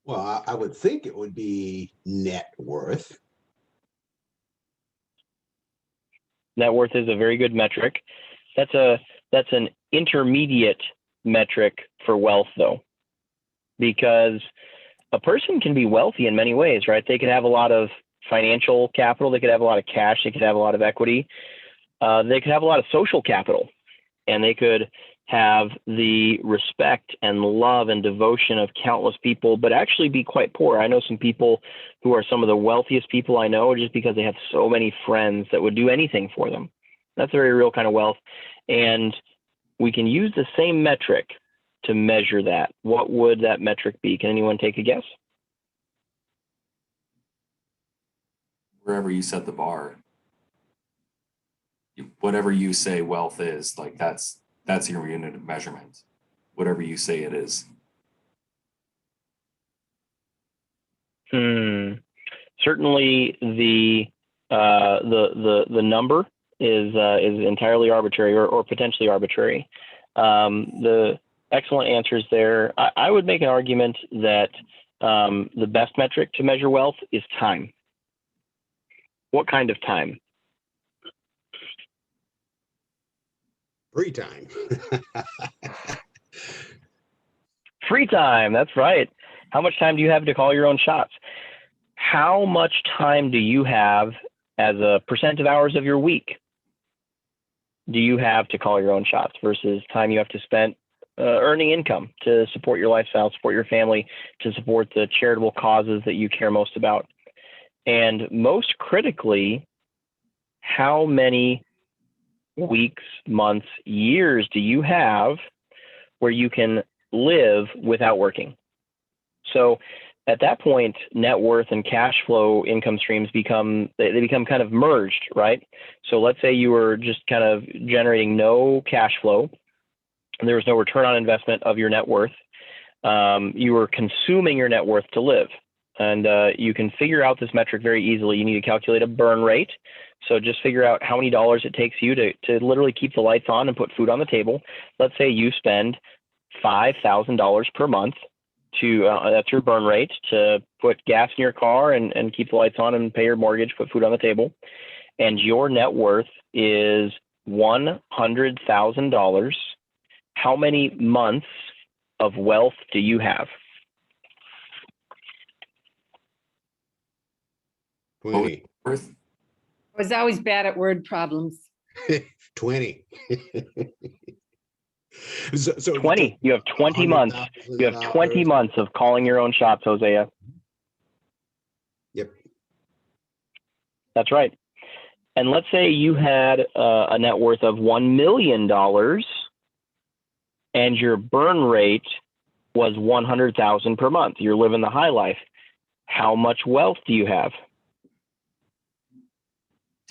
D: Well, I would think it would be net worth.
C: Net worth is a very good metric. That's an intermediate metric for wealth, though, because a person can be wealthy in many ways, right? They could have a lot of financial capital. They could have a lot of cash. They could have a lot of equity. They could have a lot of social capital, and they could have the respect and love and devotion of countless people, but actually be quite poor. I know some people who are some of the wealthiest people I know just because they have so many friends that would do anything for them. That's a very real kind of wealth. And we can use the same metric to measure that. What would that metric be? Can anyone take a guess?
F: Wherever you set the bar, whatever you say wealth is, like that's your unit of measurement. Whatever you say it is.
C: Certainly, the number is entirely arbitrary or potentially arbitrary. The excellent answers there. I would make an argument that the best metric to measure wealth is time. What kind of time?
D: Free time.
C: Free time, that's right. How much time do you have to call your own shots? How much time do you have as a percent of hours of your week do you have to call your own shots versus time you have to spend earning income to support your lifestyle, support your family, to support the charitable causes that you care most about? And most critically, how many weeks, months, years do you have where you can live without working? So at that point, net worth and cash flow income streams become kind of merged, right? So let's say you were just kind of generating no cash flow, and there was no return on investment of your net worth. You were consuming your net worth to live. And you can figure out this metric very easily. You need to calculate a burn rate. So just figure out how many dollars it takes you to literally keep the lights on and put food on the table. Let's say you spend $5,000 per month that's your burn rate, to put gas in your car and keep the lights on and pay your mortgage, put food on the table. And your net worth is $100,000. How many months of wealth do you have?
D: 20.
F: Worth?
E: I was always bad at word problems.
D: 20. So
C: 20. You have 20 months. You have 20 months of calling your own shots, Hosea.
D: Yep.
C: That's right. And let's say you had a net worth of $1 million and your burn rate was $100,000 per month. You're living the high life. How much wealth do you have?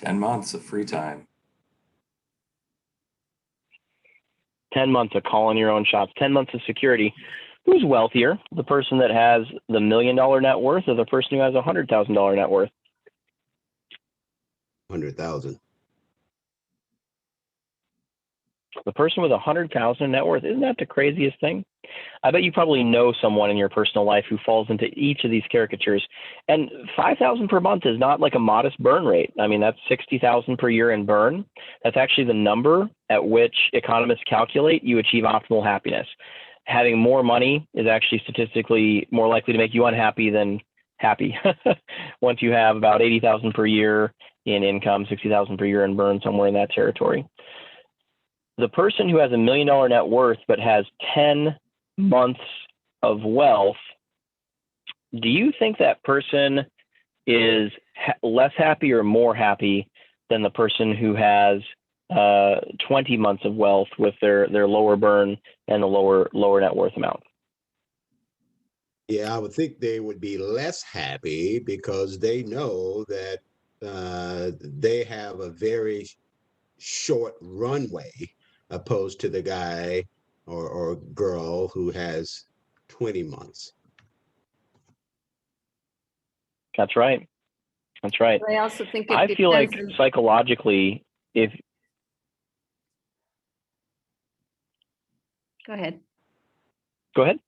F: 10 months of free time.
C: 10 months of calling your own shots, 10 months of security. Who's wealthier, the person that has the $1 million net worth or the person who has a $100,000 net worth?
D: 100,000.
C: The person with 100,000 net worth. Isn't that the craziest thing? I bet you probably know someone in your personal life who falls into each of these caricatures. And 5,000 per month is not like a modest burn rate. I mean, that's 60,000 per year in burn. That's actually the number at which economists calculate you achieve optimal happiness. Having more money is actually statistically more likely to make you unhappy than happy. Once you have about 80,000 per year in income, 60,000 per year in burn, somewhere in that territory. The person who has $1 million net worth but has 10 months of wealth, do you think that person is less happy or more happy than the person who has 20 months of wealth with their lower burn and the lower net worth amount?
D: Yeah, I would think they would be less happy because they know that they have a very short runway opposed to the guy or girl who has 20 months.
C: That's right. That's right.
E: I also think
C: I feel like psychologically, if
E: Go ahead.
C: Go ahead.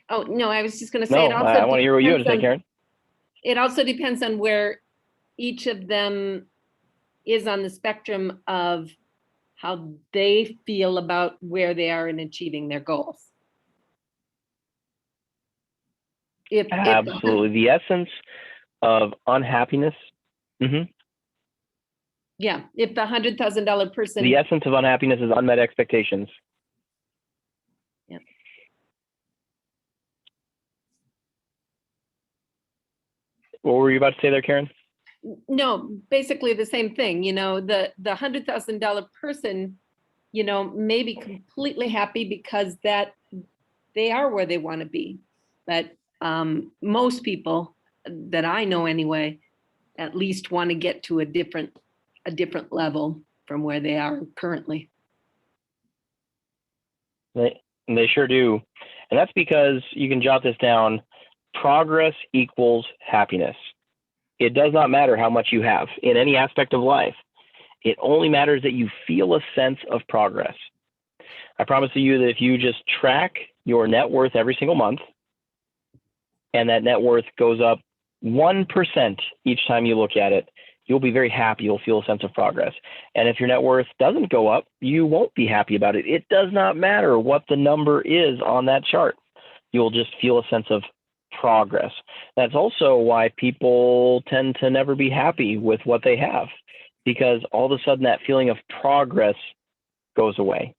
E: Oh, no, I was just going to
C: No,
E: say it also
C: I want to hear what you have to say,
E: depends
C: Karen.
E: it also depends on where each of them is on the spectrum of how they feel about where they are in achieving their goals.
C: Absolutely. The essence of unhappiness.
E: Yeah, if the $100,000 person,
C: The essence of unhappiness is unmet expectations. What were you about to say there, Karen?
E: No, basically the same thing. The $100,000 person, may be completely happy because that they are where they want to be. But most people that I know anyway, at least want to get to a different level from where they are currently.
C: They sure do. And that's because you can jot this down. Progress equals happiness. It does not matter how much you have in any aspect of life. It only matters that you feel a sense of progress. I promise you that if you just track your net worth every single month, and that net worth goes up 1% each time you look at it, you'll be very happy. You'll feel a sense of progress. And if your net worth doesn't go up, you won't be happy about it. It does not matter what the number is on that chart. You'll just feel a sense of progress. That's also why people tend to never be happy with what they have, because all of a sudden that feeling of progress goes away.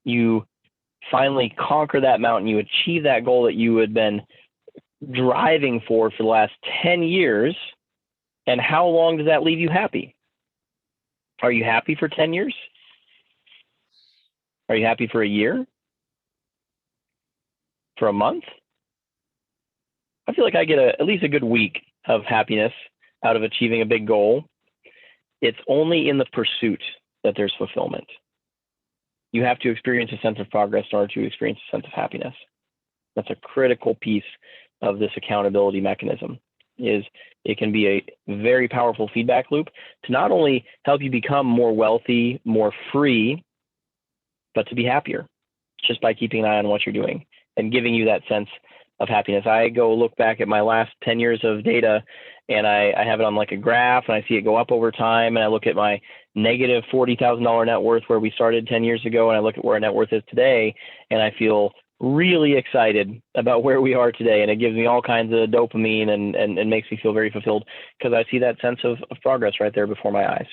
C: You finally conquer that mountain. You achieve that goal that you had been driving for the last 10 years. And how long does that leave you happy? Are you happy for 10 years? Are you happy for a year? For a month? I feel like I get at least a good week of happiness out of achieving a big goal. It's only in the pursuit that there's fulfillment. You have to experience a sense of progress in order to experience a sense of happiness. That's a critical piece of this accountability mechanism. It can be a very powerful feedback loop to not only help you become more wealthy, more free, but to be happier just by keeping an eye on what you're doing and giving you that sense of happiness. I go look back at my last 10 years of data, and I have it on like a graph, and I see it go up over time, and I look at my negative $40,000 net worth where we started 10 years ago, and I look at where our net worth is today, and I feel really excited about where we are today. And it gives me all kinds of dopamine and makes me feel very fulfilled because I see that sense of progress right there before my eyes.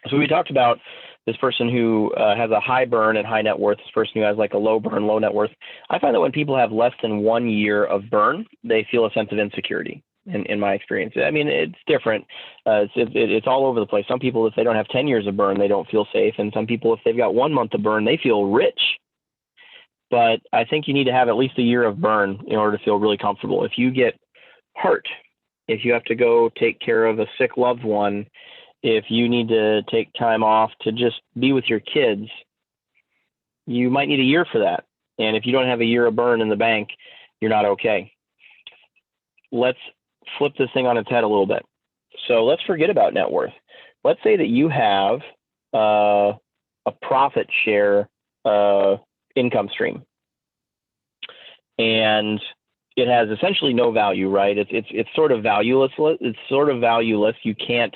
C: So we talked about this person who has a high burn and high net worth, this person who has like a low burn, low net worth. I find that when people have less than 1 year of burn, they feel a sense of insecurity. In my experience, I mean, it's different. It's all over the place. Some people, if they don't have 10 years of burn, they don't feel safe. And some people, if they've got 1 month of burn, they feel rich. But I think you need to have at least a year of burn in order to feel really comfortable. If you get hurt, if you have to go take care of a sick loved one, if you need to take time off to just be with your kids, you might need a year for that. And if you don't have a year of burn in the bank, you're not okay. Let's flip this thing on its head a little bit. So let's forget about net worth. Let's say that you have a profit share income stream, and it has essentially no value, right? It's sort of valueless. It's sort of valueless. You can't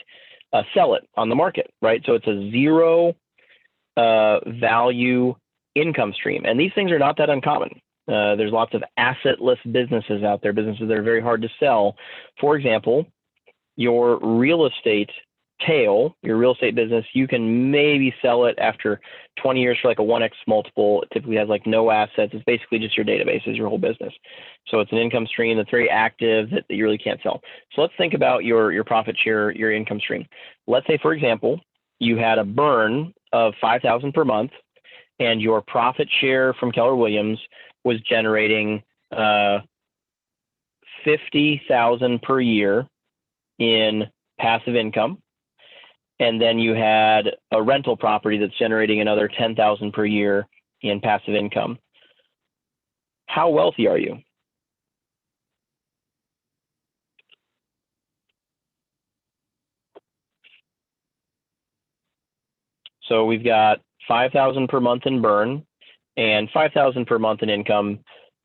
C: sell it on the market, right? So it's a zero value income stream, and these things are not that uncommon. There's lots of assetless businesses out there, businesses that are very hard to sell. For example, your real estate tail, your real estate business, you can maybe sell it after 20 years for like a 1x multiple. It typically has like no assets. It's basically just your database is your whole business. So it's an income stream that's very active that you really can't sell. So let's think about your profit share, your income stream. Let's say, for example, you had a burn of $5,000 per month, and your profit share from Keller Williams was generating $50,000 per year in passive income. And then you had a rental property that's generating another $10,000 per year in passive income. How wealthy are you? So we've got $5,000 per month in burn and $5,000 per month in income,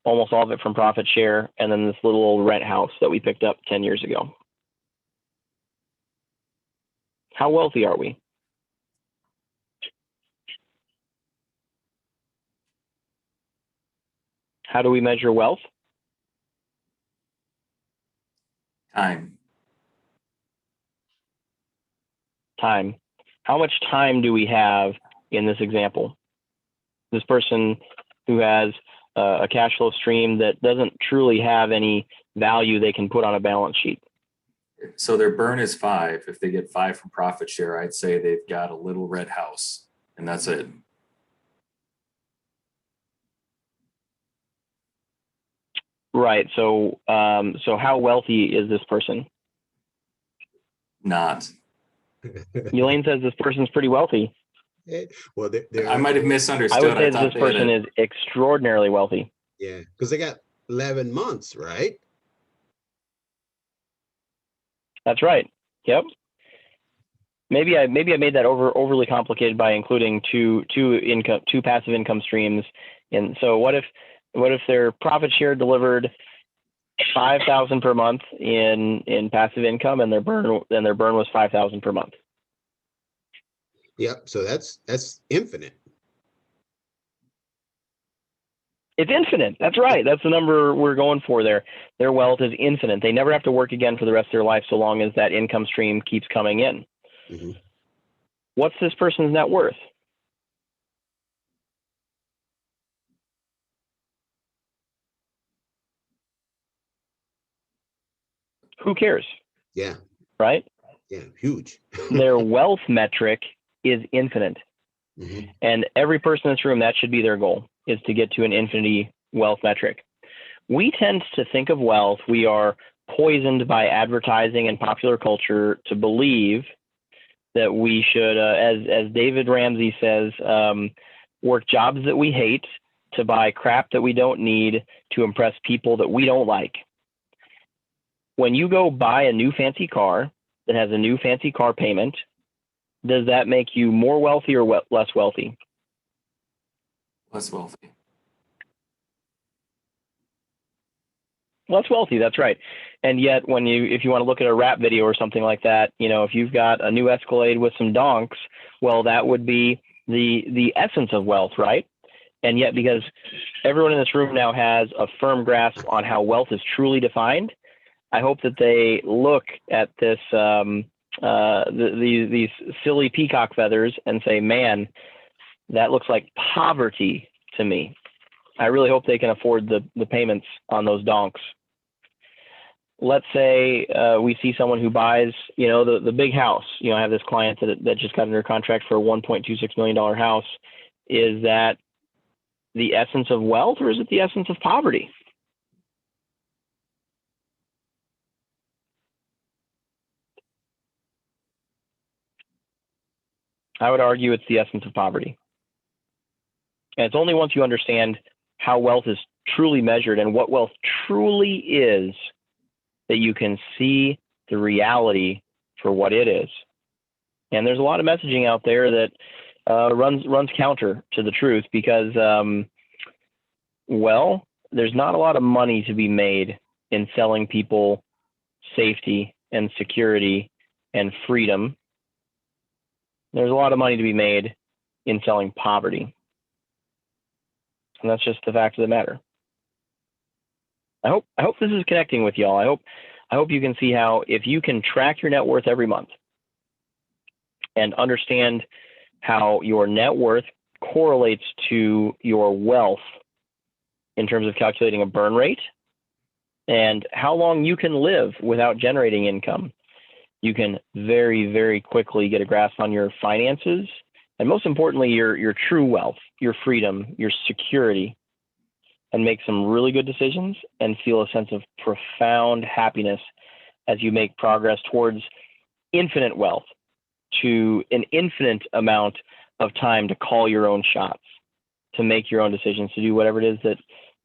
C: almost all of it from profit share, and then this little old rent house that we picked up 10 years ago. How wealthy are we? How do we measure wealth?
F: Time.
C: Time. How much time do we have in this example? This person who has a cash flow stream that doesn't truly have any value they can put on a balance sheet.
F: So their burn is 5. If they get 5 from profit share, I'd say they've got a little red house, and that's it.
C: Right. So, so how wealthy is this person?
F: Not.
C: Elaine says this person's pretty wealthy.
D: Well,
F: I might have
C: I
F: misunderstood.
C: would say
F: I
C: that
F: thought
C: this person is extraordinarily wealthy.
D: yeah, because they got 11 months, right?
C: That's right. Yep. Maybe I made that overly complicated by including two passive income streams. And so what if their profit share delivered 5,000 per month in passive income, and their burn was 5,000 per month?
D: Yep. So that's infinite.
C: It's infinite. That's right. That's the number we're going for there. Their wealth is infinite. They never have to work again for the rest of their life, so long as that income stream keeps coming in.
D: Mm-hmm.
C: What's this person's net worth? Who cares?
D: Yeah.
C: Right?
D: Yeah. Huge.
C: Their wealth metric is infinite.
D: Mm-hmm.
C: And every person in this room, that should be their goal, is to get to an infinity wealth metric. We tend to think of wealth, we are poisoned by advertising and popular culture to believe that we should, as David Ramsey says, work jobs that we hate to buy crap that we don't need to impress people that we don't like. When you go buy a new fancy car that has a new fancy car payment, does that make you more wealthy or less wealthy?
F: less wealthy.
C: Less wealthy, that's right. And yet, if you want to look at a rap video or something like that, if you've got a new Escalade with some donks, well, that would be the essence of wealth, right? And yet, because everyone in this room now has a firm grasp on how wealth is truly defined, I hope that they look at this these silly peacock feathers and say, man, that looks like poverty to me. I really hope they can afford the payments on those donks. Let's say we see someone who buys, the big house. I have this client that just got under contract for a $1.26 million house. Is that the essence of wealth, or is it the essence of poverty? I would argue it's the essence of poverty. And it's only once you understand how wealth is truly measured and what wealth truly is that you can see the reality for what it is. And there's a lot of messaging out there that runs counter to the truth because, there's not a lot of money to be made in selling people safety and security and freedom. There's a lot of money to be made in selling poverty. And that's just the fact of the matter. I hope this is connecting with y'all. I hope you can see how, if you can track your net worth every month and understand how your net worth correlates to your wealth in terms of calculating a burn rate and how long you can live without generating income, you can very, very quickly get a grasp on your finances, and most importantly, your true wealth, your freedom, your security, and make some really good decisions and feel a sense of profound happiness as you make progress towards infinite wealth, to an infinite amount of time to call your own shots, to make your own decisions, to do whatever it is that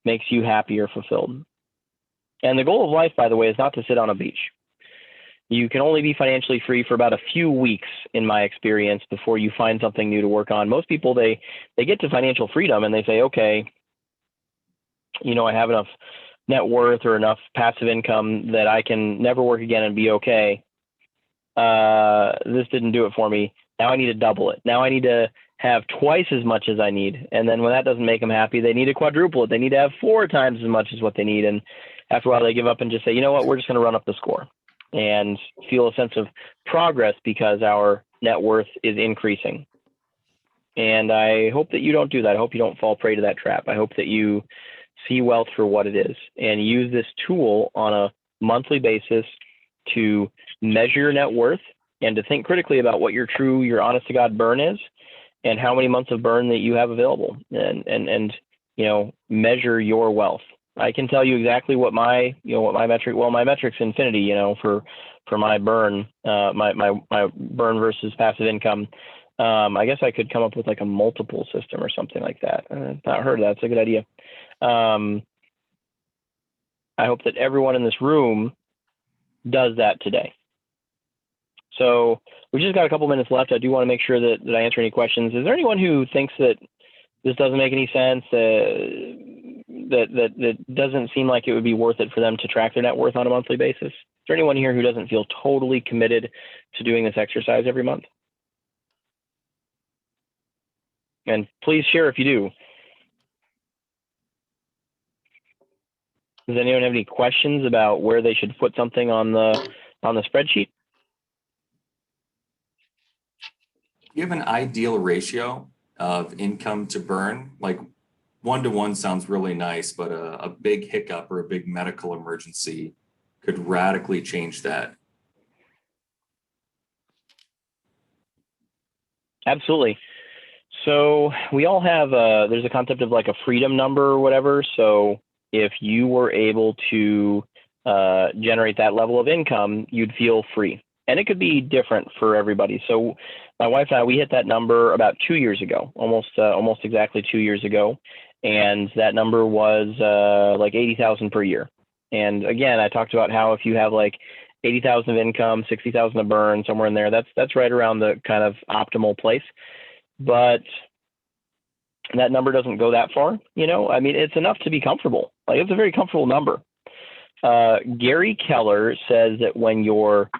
C: makes you happy or fulfilled. And the goal of life, by the way, is not to sit on a beach. You can only be financially free for about a few weeks, in my experience, before you find something new to work on. Most people, they get to financial freedom and they say, okay, I have enough net worth or enough passive income that I can never work again and be okay. This didn't do it for me. Now I need to double it. Now I need to have twice as much as I need. And then when that doesn't make them happy, they need to quadruple it. They need to have 4 times as much as what they need. And after a while, they give up and just say, you know what, we're just going to run up the score and feel a sense of progress because our net worth is increasing. And I hope that you don't do that. I hope you don't fall prey to that trap. I hope that you see wealth for what it is and use this tool on a monthly basis to measure your net worth and to think critically about what your honest to God burn is and how many months of burn that you have available, and measure your wealth. I can tell you exactly what my metric's infinity, for my burn, my burn versus passive income. I guess I could come up with like a multiple system or something like that. Not heard of that. It's a good idea. I hope that everyone in this room does that today. So we just got a couple minutes left. I do want to make sure that I answer any questions. Is there anyone who thinks that this doesn't make any sense, that doesn't seem like it would be worth it for them to track their net worth on a monthly basis? Is there anyone here who doesn't feel totally committed to doing this exercise every month? And please share if you do. Does anyone have any questions about where they should put something on the spreadsheet?
F: You have an ideal ratio of income to burn? Like 1-to-1 sounds really nice, but a big hiccup or a big medical emergency could radically change that.
C: Absolutely. So we all have there's a concept of like a freedom number or whatever. So if you were able to generate that level of income, you'd feel free. And it could be different for everybody. So my wife and I, we hit that number about 2 years ago, almost exactly 2 years ago. And that number was like 80,000 per year. And again, I talked about how if you have like 80,000 of income, 60,000 of burn, somewhere in there, that's right around the kind of optimal place. But that number doesn't go that far, I mean, it's enough to be comfortable. Like, it's a very comfortable number. Gary Keller says that when your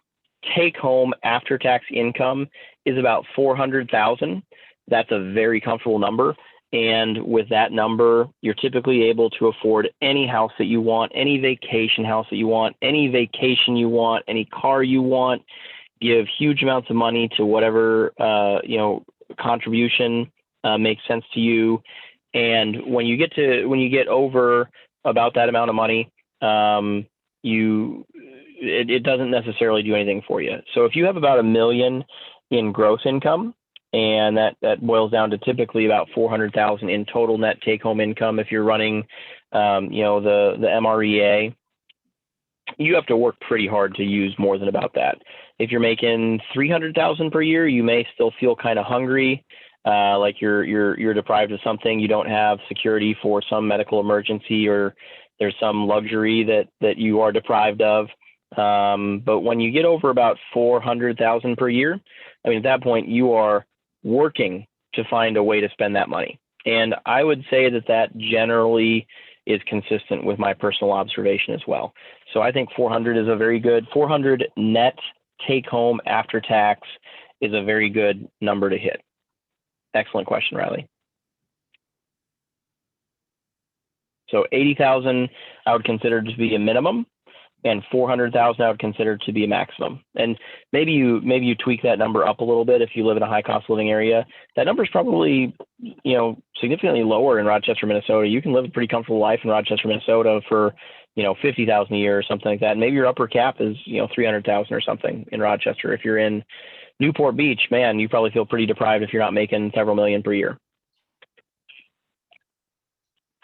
C: take-home after-tax income is about 400,000, that's a very comfortable number. And with that number, you're typically able to afford any house that you want, any vacation house that you want, any vacation you want, any car you want, give huge amounts of money to whatever, contribution makes sense to you. And when you get over about that amount of money, it doesn't necessarily do anything for you. So if you have about $1 million in gross income, and that boils down to typically about 400,000 in total net take-home income. If you're running, the MREA, you have to work pretty hard to use more than about that. If you're making 300,000 per year, you may still feel kind of hungry, like you're deprived of something. You don't have security for some medical emergency, or there's some luxury that you are deprived of. But when you get over about 400,000 per year, I mean, at that point you are working to find a way to spend that money. And I would say that generally is consistent with my personal observation as well. So I think 400 is a very good, 400 net take home after tax is a very good number to hit. Excellent question, Riley. So 80,000 I would consider to be a minimum, and 400,000 I would consider to be a maximum. And maybe you tweak that number up a little bit if you live in a high cost living area. That number is probably, significantly lower in Rochester, Minnesota. You can live a pretty comfortable life in Rochester, Minnesota for, 50,000 a year or something like that. And maybe your upper cap is, 300,000 or something in Rochester. If you're in Newport Beach, man, you probably feel pretty deprived if you're not making several million per year.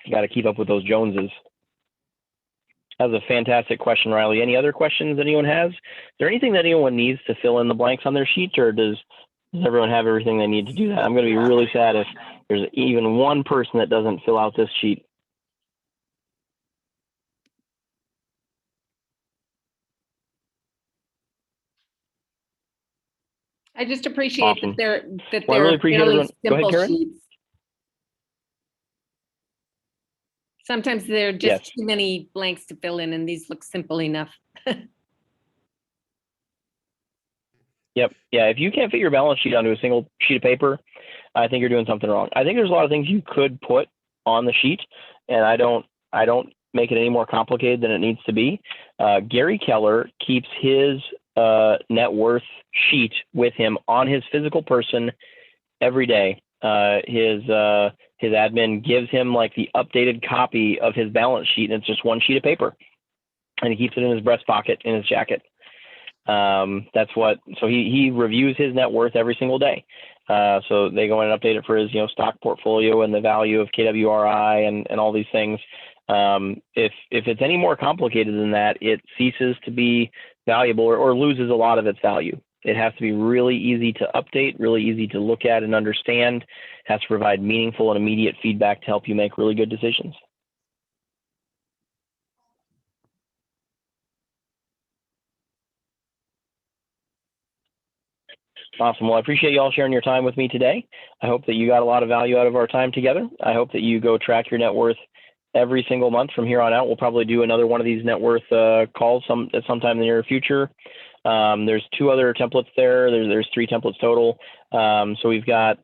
C: You got to keep up with those Joneses. That was a fantastic question, Riley. Any other questions anyone has? Is there anything that anyone needs to fill in the blanks on their sheet, or does everyone have everything they need to do that? I'm going to be really sad if there's even one person that doesn't fill out this sheet.
E: I just appreciate
C: Awesome.
E: that they're
C: Well, I really appreciate
E: fairly
C: everyone. Go ahead,
E: simple
C: Karen.
E: sheets. Sometimes there are just
C: Yes.
E: too many blanks to fill in, and these look simple enough.
C: Yep. Yeah. If you can't fit your balance sheet onto a single sheet of paper, I think you're doing something wrong. I think there's a lot of things you could put on the sheet, and I don't make it any more complicated than it needs to be. Gary Keller keeps his net worth sheet with him on his physical person every day. his admin gives him like the updated copy of his balance sheet, and it's just one sheet of paper, and he keeps it in his breast pocket in his jacket. So he reviews his net worth every single day. So they go in and update it for his, stock portfolio and the value of KWRI and all these things. If it's any more complicated than that, it ceases to be valuable or loses a lot of its value. It has to be really easy to update, really easy to look at and understand. It has to provide meaningful and immediate feedback to help you make really good decisions. Awesome. Well, I appreciate you all sharing your time with me today. I hope that you got a lot of value out of our time together. I hope that you go track your net worth every single month from here on out. We'll probably do another one of these net worth calls sometime in the near future. There's 2 other templates there. There's 3 templates total. So we've got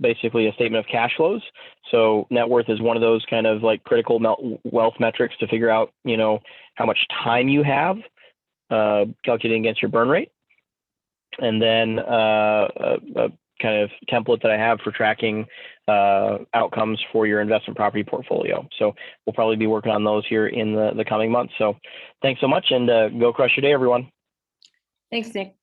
C: basically a statement of cash flows. So net worth is one of those kind of like critical wealth metrics to figure out, how much time you have calculating against your burn rate. And then a kind of template that I have for tracking outcomes for your investment property portfolio. So we'll probably be working on those here in the coming months. So thanks so much, and go crush your day, everyone.
E: Thanks, Nick.